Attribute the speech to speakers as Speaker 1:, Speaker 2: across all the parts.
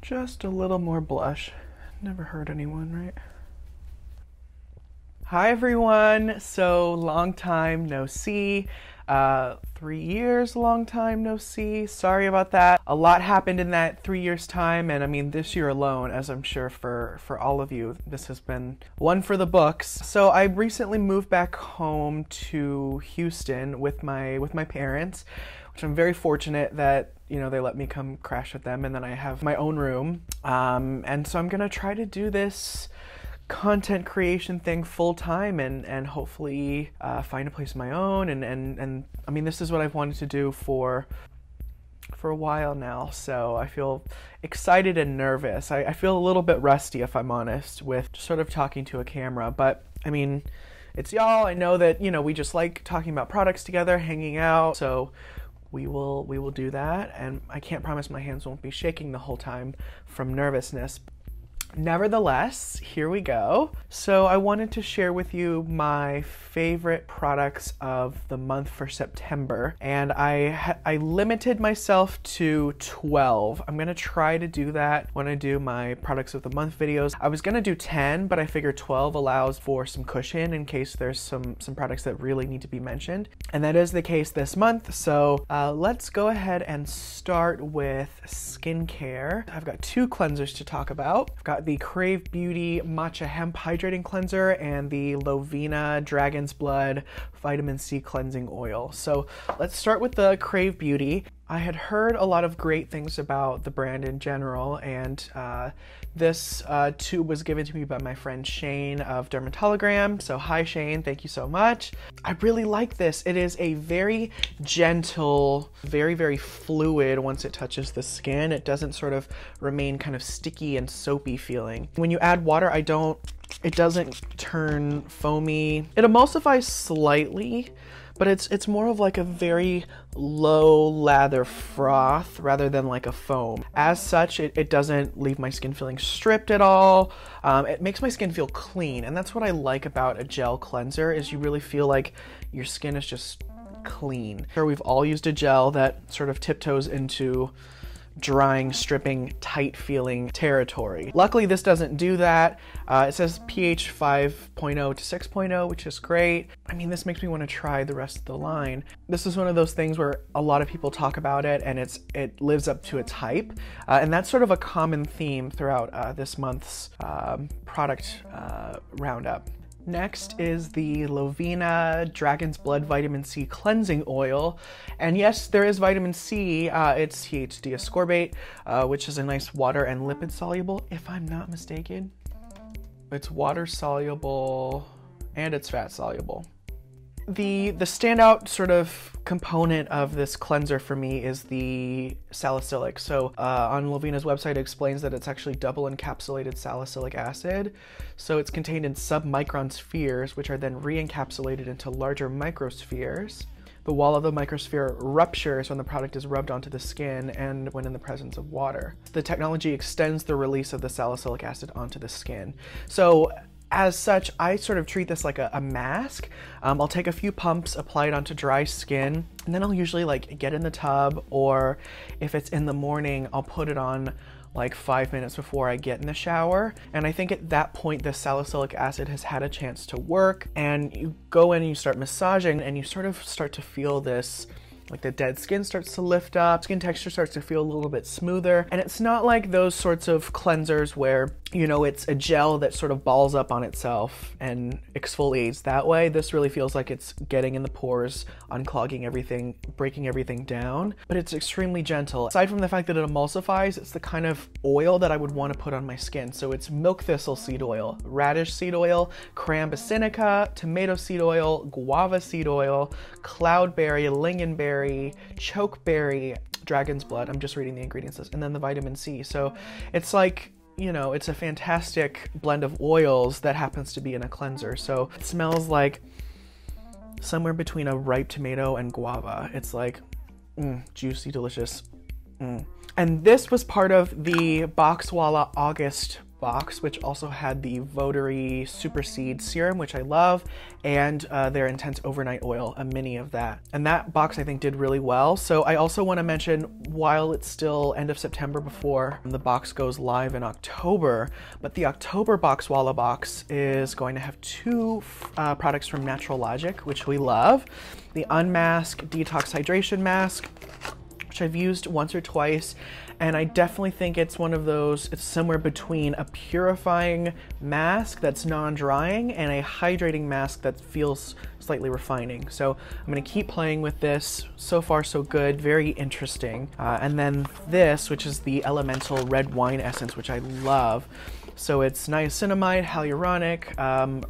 Speaker 1: Just a little more blush. Never hurt anyone, right? Hi everyone. So long time no see. 3 years, long time no see. Sorry about that. A lot happened in that 3 years time, and I mean this year alone, as I'm sure for all of you, this has been one for the books. So I recently moved back home to Houston with my parents, which I'm very fortunate that, you know, they let me come crash with them, and then I have my own room. And so I'm gonna try to do this content creation thing full time and hopefully find a place of my own, and I mean this is what I've wanted to do for a while now, so I feel excited and nervous. I feel a little bit rusty, if I'm honest, with sort of talking to a camera, but I mean it's y'all. I know that, you know, we just like talking about products together, hanging out, so we will do that, and I can't promise my hands won't be shaking the whole time from nervousness. Nevertheless, here we go. So I wanted to share with you my favorite products of the month for September, and I limited myself to 12. I'm gonna try to do that when I do my products of the month videos. I was gonna do 10, but I figured 12 allows for some cushion in case there's some products that really need to be mentioned, and that is the case this month. So let's go ahead and start with skincare. I've got two cleansers to talk about. I've got the KRAVE Beauty Matcha Hemp Hydrating Cleanser and the Lovina Dragon's Blood Vitamin C Cleansing Oil. So let's start with the KRAVE Beauty. I had heard a lot of great things about the brand in general, and this tube was given to me by my friend Shane of Dermatologram. So hi Shane, thank you so much. I really like this. It is a very gentle, very fluid once it touches the skin. It doesn't sort of remain kind of sticky and soapy feeling. When you add water, it doesn't turn foamy. It emulsifies slightly, but it's more of like a very low lather froth rather than like a foam. As such, it doesn't leave my skin feeling stripped at all. It makes my skin feel clean, and that's what I like about a gel cleanser, is you really feel like your skin is just clean. Sure, we've all used a gel that sort of tiptoes into drying, stripping, tight feeling territory. Luckily this doesn't do that. It says pH 5.0 to 6.0, which is great. I mean, this makes me want to try the rest of the line. This is one of those things where a lot of people talk about it and it lives up to its hype, and that's sort of a common theme throughout this month's product roundup. Next is the Lovina Dragon's Blood Vitamin C Cleansing Oil. And yes, there is vitamin C. It's THD ascorbate, which is a nice water and lipid soluble, if I'm not mistaken. It's water soluble and it's fat soluble. The standout sort of component of this cleanser for me is the salicylic. So on Lovina's website it explains that it's actually double encapsulated salicylic acid. So it's contained in submicron spheres, which are then re-encapsulated into larger microspheres. The wall of the microsphere ruptures when the product is rubbed onto the skin and when in the presence of water. The technology extends the release of the salicylic acid onto the skin. So as such, I sort of treat this like a mask. I'll take a few pumps, apply it onto dry skin, and then I'll usually like get in the tub, or if it's in the morning, I'll put it on like 5 minutes before I get in the shower. And I think at that point, the salicylic acid has had a chance to work, and you go in and you start massaging and you sort of start to feel this, like the dead skin starts to lift up, skin texture starts to feel a little bit smoother. And it's not like those sorts of cleansers where, you know, it's a gel that sort of balls up on itself and exfoliates that way. This really feels like it's getting in the pores, unclogging everything, breaking everything down, but it's extremely gentle. Aside from the fact that it emulsifies, it's the kind of oil that I would want to put on my skin. So it's milk thistle seed oil, radish seed oil, crambacinica, tomato seed oil, guava seed oil, cloudberry, lingonberry, chokeberry, dragon's blood. I'm just reading the ingredients list, and then the vitamin C. So it's like, you know, it's a fantastic blend of oils that happens to be in a cleanser. So it smells like somewhere between a ripe tomato and guava. It's like juicy, delicious. And this was part of the BOXWALLA August box, which also had the Votary Super Seed Serum, which I love, and their Intense Overnight Oil, a mini of that. And that box I think did really well. So I also want to mention, while it's still end of September before the box goes live in October, but the October BOXWALLA box is going to have two products from Natural Logic, which we love. The Unmask Detox Hydration Mask, which I've used once or twice, and I definitely think it's one of those, it's somewhere between a purifying mask that's non-drying and a hydrating mask that feels slightly refining. So I'm gonna keep playing with this. So far so good, very interesting. And then this, which is the Elemental Red Wine Essence, which I love. So it's niacinamide, hyaluronic,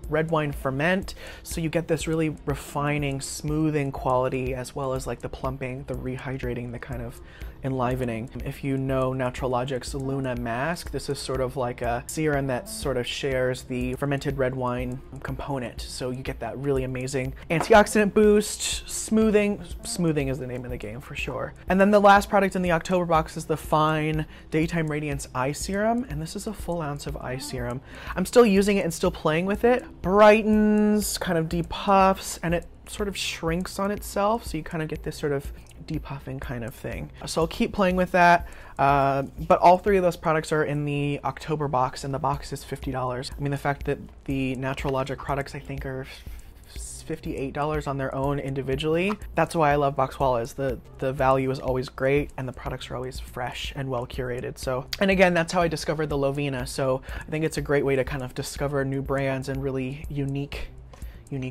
Speaker 1: red wine ferment, so you get this really refining, smoothing quality, as well as like the plumping, the rehydrating, the kind of enlivening. If you know Natural Logic's Luna mask, this is sort of like a serum that sort of shares the fermented red wine component, so you get that really amazing antioxidant boost, smoothing is the name of the game for sure. And then the last product in the October box is the Fine Daytime Radiance Eye Serum, and this is a full ounce of eye serum. I'm still using it and still playing with it. Brightens, kind of depuffs, and it sort of shrinks on itself, so you kind of get this sort of depuffing kind of thing. So I'll keep playing with that, but all three of those products are in the October box, and the box is $50. I mean, the fact that the Natural Logic products I think are $58 on their own individually, that's why I love BOXWALLA, is the value is always great and the products are always fresh and well curated. So, and again, that's how I discovered the Lovina, so I think it's a great way to kind of discover new brands and really unique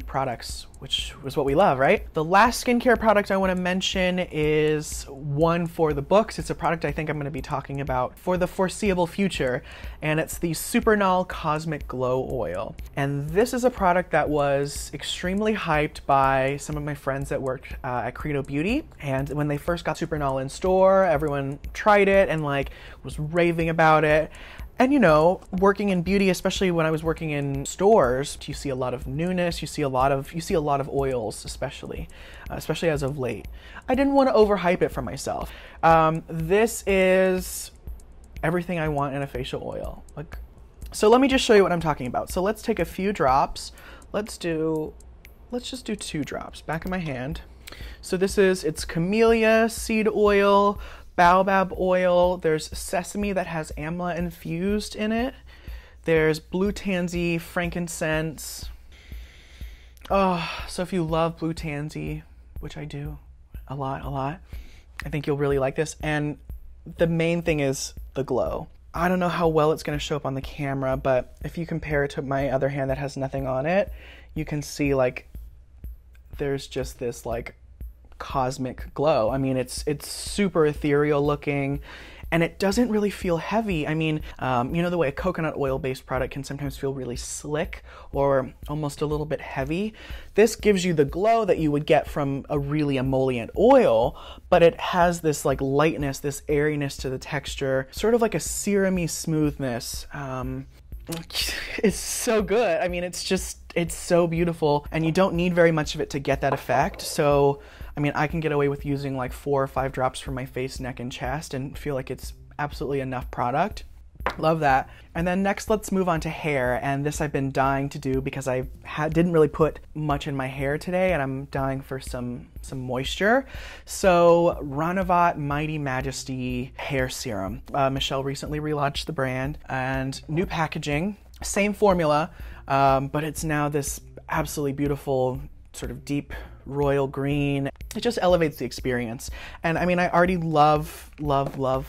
Speaker 1: products, which was what we love, right? The last skincare product I want to mention is one for the books. It's a product I think I'm going to be talking about for the foreseeable future, and it's the SUPERNAL Cosmic Glow Oil. And this is a product that was extremely hyped by some of my friends that worked at KRAVE Beauty, and when they first got SUPERNAL in store, everyone tried it and like was raving about it. And you know, working in beauty, especially when I was working in stores, you see a lot of newness, you see a lot of oils, especially as of late. I didn't want to overhype it for myself. This is everything I want in a facial oil. So let me just show you what I'm talking about. So let's take a few drops. Let's just do 2 drops, back of my hand. So it's camellia seed oil, baobab oil, there's sesame that has amla infused in it, there's blue tansy, frankincense. Oh, so if you love blue tansy, which I do a lot, I think you'll really like this. And the main thing is the glow. I don't know how well it's going to show up on the camera, but if you compare it to my other hand that has nothing on it, you can see like there's just this like cosmic glow. I mean, it's super ethereal looking, and it doesn't really feel heavy. I mean, you know the way a coconut oil based product can sometimes feel really slick or almost a little bit heavy. This gives you the glow that you would get from a really emollient oil, but it has this like lightness, this airiness to the texture, sort of like a serum-y smoothness. It's so good. I mean, it's so beautiful, and you don't need very much of it to get that effect. So I mean, I can get away with using like 4 or 5 drops for my face, neck, and chest and feel like it's absolutely enough product. Love that. And then next, let's move on to hair. And this I've been dying to do because I didn't really put much in my hair today, and I'm dying for some moisture. So Ranavat Mighty Majesty Hair Serum. Michelle recently relaunched the brand, and new packaging, same formula, but it's now this absolutely beautiful sort of deep royal green. It just elevates the experience. And I mean, I already love the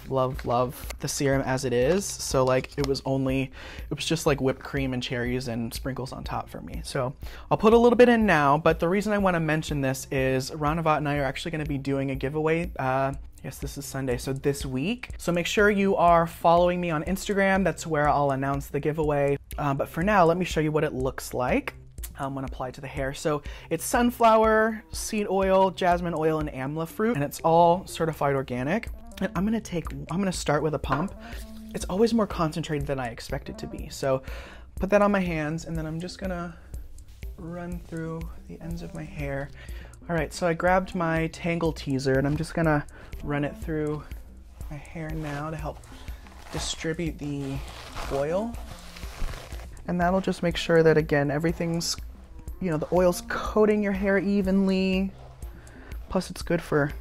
Speaker 1: serum as it is. So like it was just like whipped cream and cherries and sprinkles on top for me. So I'll put a little bit in now, but the reason I want to mention this is Ranavat and I are actually going to be doing a giveaway. Yes, this is Sunday, so this week. So make sure you are following me on Instagram. That's where I'll announce the giveaway. But for now, let me show you what it looks like when applied to the hair. So it's sunflower, seed oil, jasmine oil, and amla fruit, and it's all certified organic. And I'm gonna start with a pump. It's always more concentrated than I expect it to be. So put that on my hands, and then I'm just gonna run through the ends of my hair. All right, so I grabbed my Tangle Teaser, and I'm just gonna run it through my hair now to help distribute the oil. And that'll just make sure that, again, everything's, you know, the oil's coating your hair evenly. Plus it's good for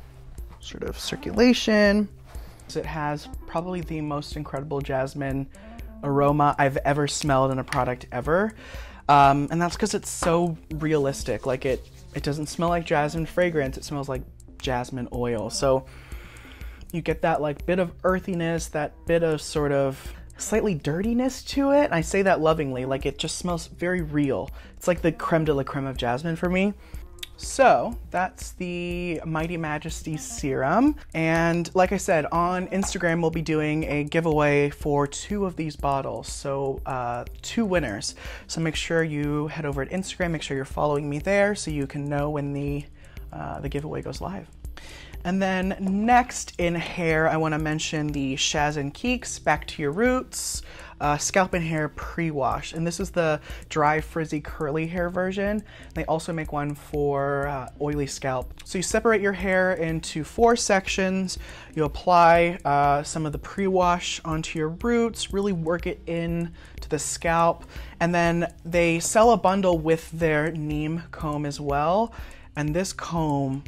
Speaker 1: sort of circulation. It has probably the most incredible jasmine aroma I've ever smelled in a product ever. And that's because it's so realistic. Like it doesn't smell like jasmine fragrance, it smells like jasmine oil. So you get that like bit of earthiness, that bit of sort of slightly dirtiness to it. I say that lovingly, like it just smells very real. It's like the creme de la creme of jasmine for me. So that's the Mighty Majesty serum. And like I said, on Instagram, we'll be doing a giveaway for 2 of these bottles. So 2 winners. So make sure you head over to Instagram, make sure you're following me there so you can know when the giveaway goes live. And then next in hair, I want to mention the SHAZ and KIKS Back to Your Roots Scalp and Hair Pre-Wash. And this is the dry, frizzy, curly hair version. They also make one for oily scalp. So you separate your hair into 4 sections. You apply some of the pre-wash onto your roots, really work it in to the scalp. And then they sell a bundle with their neem comb as well. And this comb,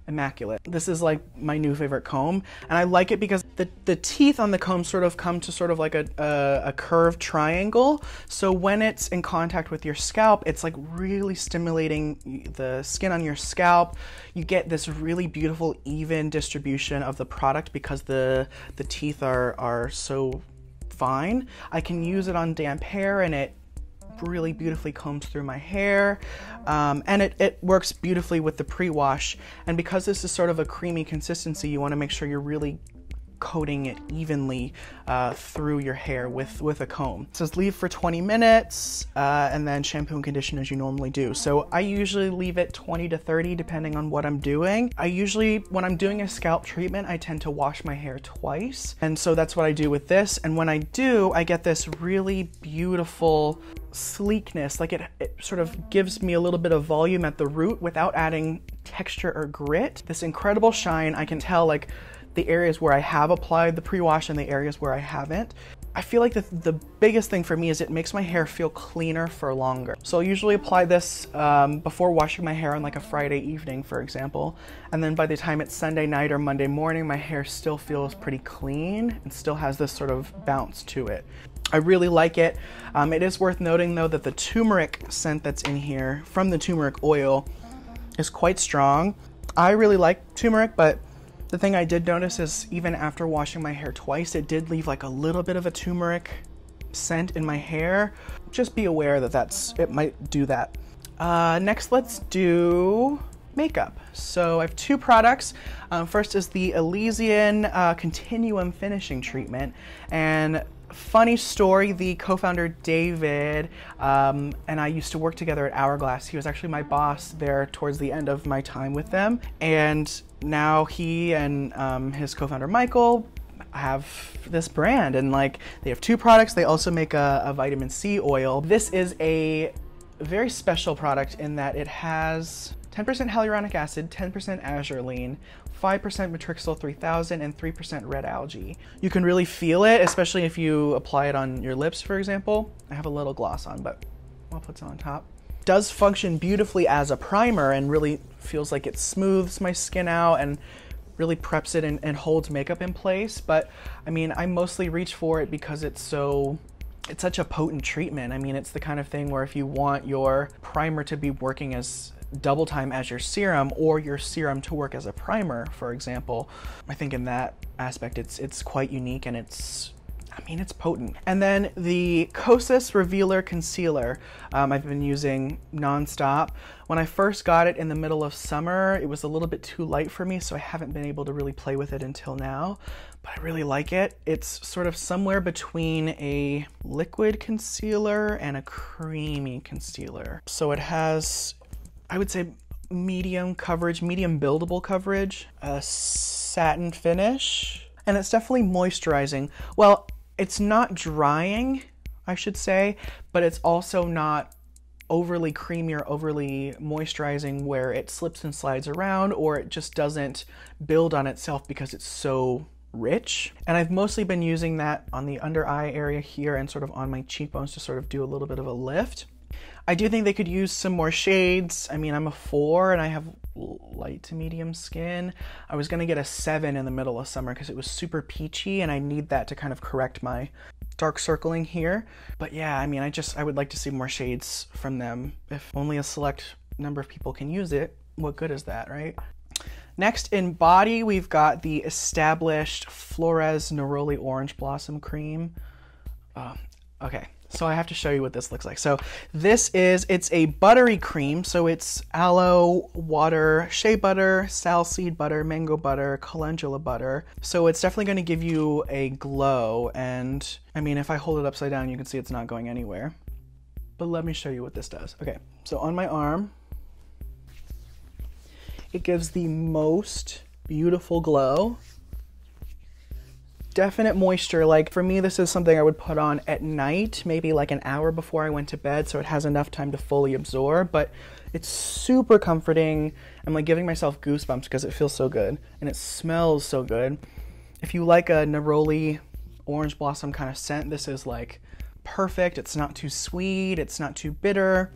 Speaker 1: immaculate. This is like my new favorite comb, and I like it because the teeth on the comb sort of come to sort of like a curved triangle. So when it's in contact with your scalp, it's like really stimulating the skin on your scalp. You get this really beautiful even distribution of the product because the teeth are so fine. I can use it on damp hair and it really beautifully combs through my hair, and it works beautifully with the pre-wash. And because this is sort of a creamy consistency, you want to make sure you're really coating it evenly through your hair with a comb. It says leave for 20 minutes and then shampoo and condition as you normally do. So I usually leave it 20 to 30 depending on what I'm doing. When I'm doing a scalp treatment, I tend to wash my hair twice, and so that's what I do with this. And when I do, I get this really beautiful sleekness. Like it sort of gives me a little bit of volume at the root without adding texture or grit. This incredible shine. I can tell like the areas where I have applied the pre-wash and the areas where I haven't. I feel like the biggest thing for me is it makes my hair feel cleaner for longer. So I'll usually apply this before washing my hair on like a Friday evening, for example. And then by the time it's Sunday night or Monday morning, my hair still feels pretty clean and still has this sort of bounce to it. I really like it. It is worth noting though that the turmeric scent that's in here from the turmeric oil is quite strong. I really like turmeric, but the thing I did notice is even after washing my hair twice, it did leave like a little bit of a turmeric scent in my hair. Just be aware that it might do that. Next, let's do makeup. So I have 2 products. First is the Elysian Continuum Finishing Treatment. And funny story, the co-founder David and I used to work together at Hourglass. He was actually my boss there towards the end of my time with them. And now he and his co-founder Michael have this brand, and like they have 2 products. They also make a vitamin C oil. This is a very special product in that it has 10% hyaluronic acid, 10% azurine, 5% Matrixyl 3000, and 3% red algae. You can really feel it, especially if you apply it on your lips, for example. I have a little gloss on, but I'll put some on top. It does function beautifully as a primer and really feels like it smooths my skin out and really preps it and holds makeup in place. But I mean, I mostly reach for it because it's such a potent treatment. I mean, it's the kind of thing where if you want your primer to be working as double time as your serum, or your serum to work as a primer, for example, I think in that aspect it's quite unique, and it's potent. And then the KOSAS Revealer Concealer I've been using nonstop. When I first got it in the middle of summer, it was a little bit too light for me, so I haven't been able to really play with it until now, but I really like it. It's sort of somewhere between a liquid concealer and a creamy concealer. So it has, I would say, medium coverage, medium buildable coverage, a satin finish, and it's definitely moisturizing. Well, it's not drying, I should say, but it's also not overly creamy or overly moisturizing where it slips and slides around, or it just doesn't build on itself because it's so rich. And I've mostly been using that on the under eye area here and sort of on my cheekbones to sort of do a little bit of a lift. I do think they could use some more shades. I mean, I'm a 4 and I have light to medium skin. I was gonna get a 7 in the middle of summer because it was super peachy and I need that to kind of correct my dark circling here. But yeah, I mean, I would like to see more shades from them. If only a select number of people can use it, what good is that, right? Next in body, we've got the established Flores Neroli Orange Blossom Cream. Okay, so I have to show you what this looks like. So it's a buttery cream. So it's aloe water, shea butter, sal seed butter, mango butter, calendula butter. So it's definitely going to give you a glow. And I mean, if I hold it upside down, you can see it's not going anywhere. But let me show you what this does. Okay, so on my arm, it gives the most beautiful glow. Definite moisture. Like for me, this is something I would put on at night, maybe like an hour before I went to bed, so it has enough time to fully absorb, but it's super comforting. I'm like giving myself goosebumps because it feels so good and it smells so good. If you like a neroli orange blossom kind of scent, this is like perfect. It's not too sweet, it's not too bitter.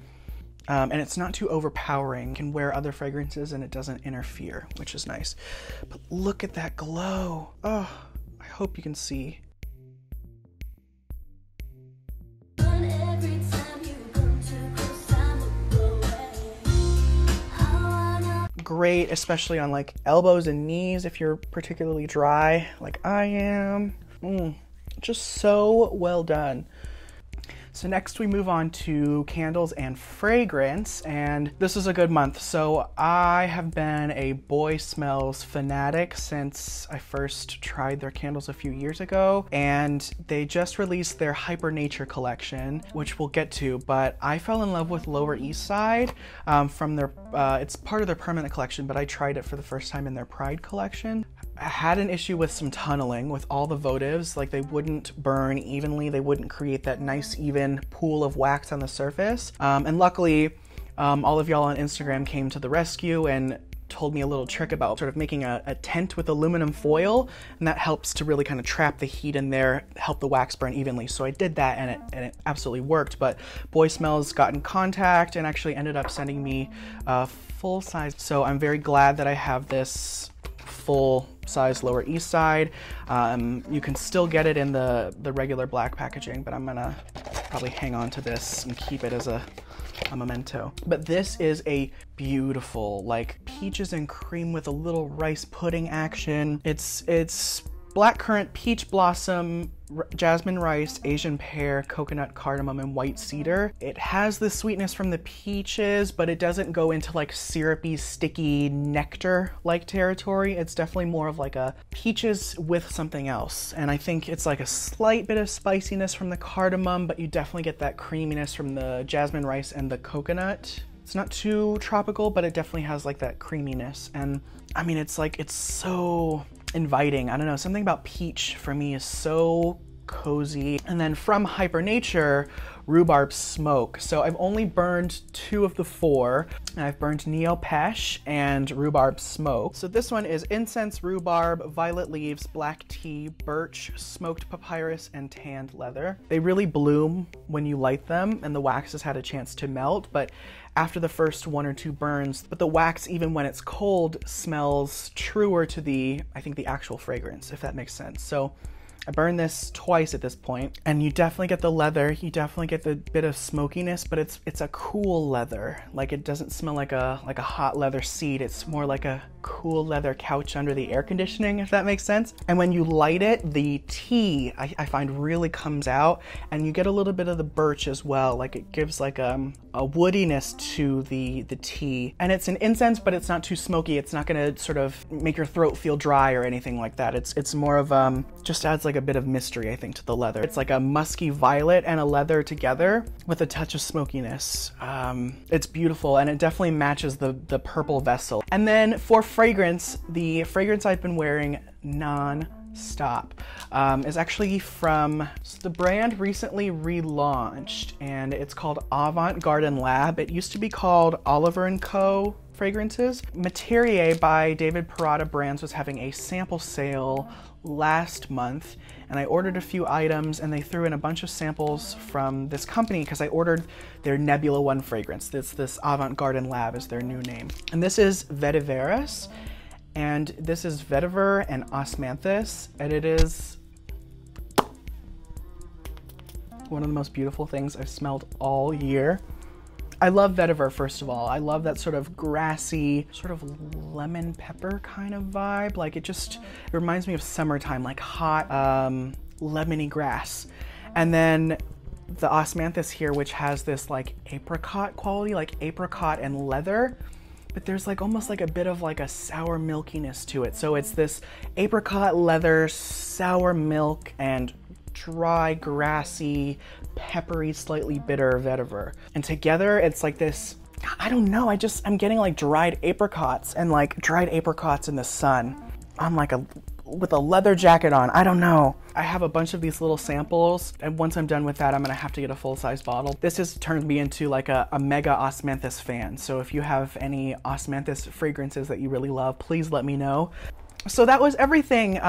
Speaker 1: And it's not too overpowering. You can wear other fragrances and it doesn't interfere, which is nice. But look at that glow. Oh, I hope you can see. Great, especially on like elbows and knees if you're particularly dry, like I am. Just so well done. So next we move on to candles and fragrance, and this is a good month. So I have been a boy smells fanatic since I first tried their candles a few years ago, and they just released their Hyper Nature collection, which we'll get to, but I fell in love with Lower East Side from their, it's part of their permanent collection, but I tried it for the first time in their Pride collection. I had an issue with some tunneling with all the votives, like they wouldn't burn evenly, they wouldn't create that nice even pool of wax on the surface. And luckily, all of y'all on Instagram came to the rescue and told me a little trick about sort of making a tent with aluminum foil, and that helps to really kind of trap the heat in there, help the wax burn evenly. So I did that and it absolutely worked, but Boy Smells got in contact and actually ended up sending me a full size. So I'm very glad that I have this full size Lower East Side. You can still get it in the regular black packaging, but I'm gonna probably hang on to this and keep it as a memento. But this is a beautiful, like peaches and cream with a little rice pudding action. It's blackcurrant, peach blossom, jasmine rice, Asian pear, coconut, cardamom, and white cedar. It has the sweetness from the peaches, but it doesn't go into like syrupy, sticky nectar-like territory. It's definitely more of like a peaches with something else. And I think it's like a slight bit of spiciness from the cardamom, but you definitely get that creaminess from the jasmine rice and the coconut. It's not too tropical, but it definitely has like that creaminess. And I mean, it's like, it's so inviting. I don't know, something about peach for me is so cozy. And then from Hyper Nature, Rhubarb Smoke. So I've only burned 2 of the 4, and I've burned Neo Pesh and Rhubarb Smoke. So this one is incense, rhubarb, violet leaves, black tea, birch, smoked papyrus, and tanned leather. They really bloom when you light them, and the wax has had a chance to melt, but after the first 1 or 2 burns, but the wax, even when it's cold, smells truer to I think the actual fragrance, if that makes sense. So I burned this twice at this point, and you definitely get the leather, you definitely get the bit of smokiness, but it's a cool leather. Like it doesn't smell like a hot leather seat, it's more like a cool leather couch under the air conditioning, if that makes sense. And when you light it, the tea I find really comes out, and you get a little bit of the birch as well. Like it gives like a woodiness to the tea. And it's an incense, but it's not too smoky. It's not gonna sort of make your throat feel dry or anything like that. It's more of just adds like a bit of mystery, I think, to the leather. It's like a musky violet and a leather together with a touch of smokiness. It's beautiful, and it definitely matches the purple vessel. And then for fragrance, the fragrance I've been wearing non-stop is actually from the brand recently relaunched, and it's called AVANT-GARDEN LAB. It used to be called Oliver & Co. fragrances. MATERIAE by David Pirrotta Brands was having a sample sale last month, and I ordered a few items, and they threw in a bunch of samples from this company because I ordered their Nebula 1 fragrance. This AVANT-GARDEN LAB is their new name. And this is Vetiverus, and this is vetiver and osmanthus, and it is one of the most beautiful things I've smelled all year. I love vetiver, first of all. I love that sort of grassy, sort of lemon pepper kind of vibe. Like it reminds me of summertime, like hot, lemony grass. And then the osmanthus here, which has this like apricot quality, like apricot and leather, but there's like almost like a bit of like a sour milkiness to it. So it's this apricot, leather, sour milk, and dry, grassy, peppery, slightly bitter vetiver. And together it's like this, I don't know, I'm getting like dried apricots and like dried apricots in the sun. I'm like with a leather jacket on, I don't know. I have a bunch of these little samples, and once I'm done with that, I'm gonna have to get a full-size bottle. This has turned me into like a mega osmanthus fan. So if you have any osmanthus fragrances that you really love, please let me know. So that was everything.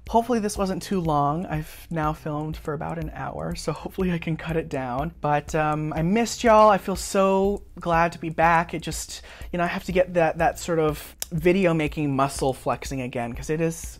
Speaker 1: Hopefully this wasn't too long. I've now filmed for about an hour, so hopefully I can cut it down. But I missed y'all. I feel so glad to be back. It just, you know, I have to get that sort of video making muscle flexing again, because it is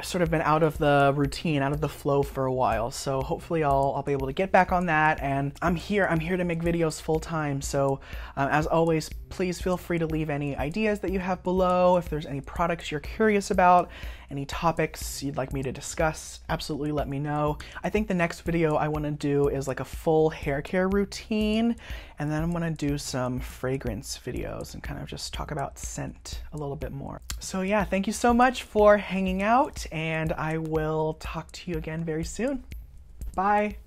Speaker 1: sort of been out of the routine, out of the flow for a while. So hopefully I'll be able to get back on that. And I'm here to make videos full time. So as always, please feel free to leave any ideas that you have below. If there's any products you're curious about, any topics you'd like me to discuss, absolutely let me know. I think the next video I want to do is like a full hair care routine, and then I'm going to do some fragrance videos and kind of just talk about scent a little bit more. So yeah, thank you so much for hanging out, and I will talk to you again very soon. Bye.